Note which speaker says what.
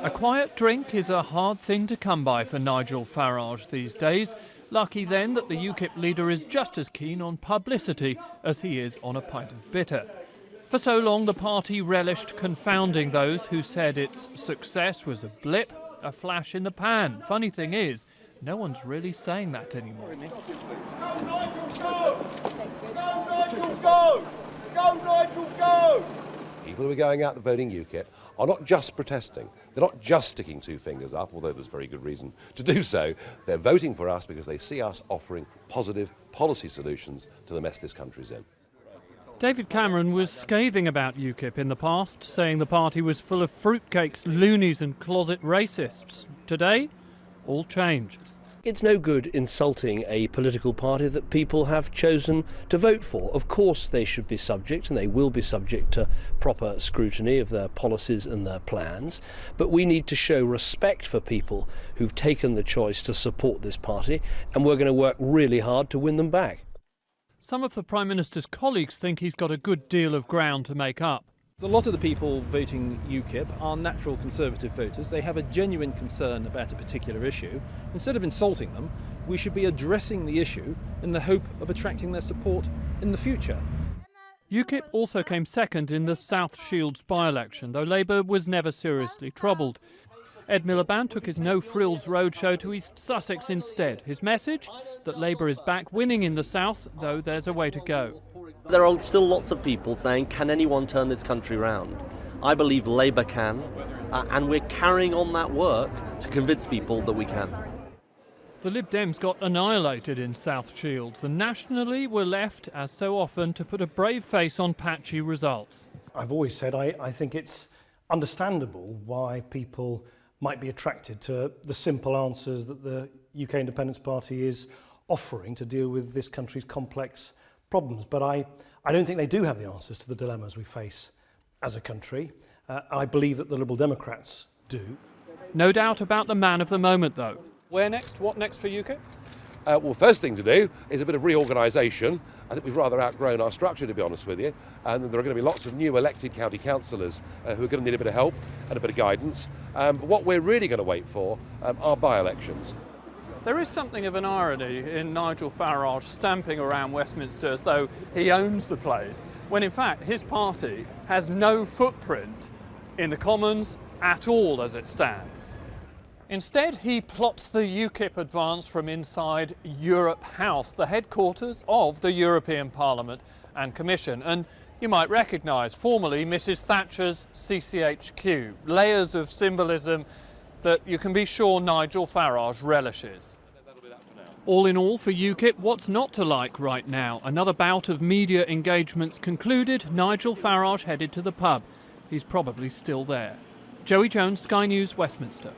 Speaker 1: A quiet drink is a hard thing to come by for Nigel Farage these days. Lucky then that the UKIP leader is just as keen on publicity as he is on a pint of bitter. For so long the party relished confounding those who said its success was a blip, a flash in the pan. Funny thing is, no one's really saying that anymore.
Speaker 2: Go Nigel, go! Go Nigel, go! Go Nigel, go!
Speaker 3: People who are going out and voting UKIP are not just protesting, they're not just sticking two fingers up, although there's very good reason to do so. They're voting for us because they see us offering positive policy solutions to the mess this country's in.
Speaker 1: David Cameron was scathing about UKIP in the past, saying the party was full of fruitcakes, loonies and closet racists. Today, all change.
Speaker 4: It's no good insulting a political party that people have chosen to vote for. Of course they should be subject, and they will be subject to proper scrutiny of their policies and their plans, but we need to show respect for people who've taken the choice to support this party, and we're going to work really hard to win them back.
Speaker 1: Some of the Prime Minister's colleagues think he's got a good deal of ground to make up.
Speaker 5: A lot of the people voting UKIP are natural Conservative voters. They have a genuine concern about a particular issue. Instead of insulting them, we should be addressing the issue in the hope of attracting their support in the future.
Speaker 1: UKIP also came second in the South Shields by-election, though Labour was never seriously troubled. Ed Miliband took his no-frills roadshow to East Sussex instead. His message? That Labour is back winning in the South, though there's a way to go.
Speaker 6: There are still lots of people saying, can anyone turn this country round? I believe Labour can, and we're carrying on that work to convince people that we can.
Speaker 1: The Lib Dems got annihilated in South Shields, and nationally were left, as so often, to put a brave face on patchy results.
Speaker 7: I've always said I think it's understandable why people might be attracted to the simple answers that the UK Independence Party is offering to deal with this country's complex problems. But I don't think they do have the answers to the dilemmas we face as a country. I believe that the Liberal Democrats do.
Speaker 1: No doubt about the man of the moment, though. Where next? What next for UKIP?
Speaker 3: Well, first thing to do is a bit of reorganisation. I think we've rather outgrown our structure, to be honest with you, and there are going to be lots of new elected county councillors who are going to need a bit of help and a bit of guidance. But what we're really going to wait for are by-elections.
Speaker 1: There is something of an irony in Nigel Farage stamping around Westminster as though he owns the place, when in fact his party has no footprint in the Commons at all as it stands. Instead, he plots the UKIP advance from inside Europe House, the headquarters of the European Parliament and Commission. And you might recognise formally Mrs Thatcher's CCHQ, layers of symbolism that you can be sure Nigel Farage relishes. All in all, for UKIP, what's not to like right now? Another bout of media engagements concluded, Nigel Farage headed to the pub. He's probably still there. Joey Jones, Sky News, Westminster.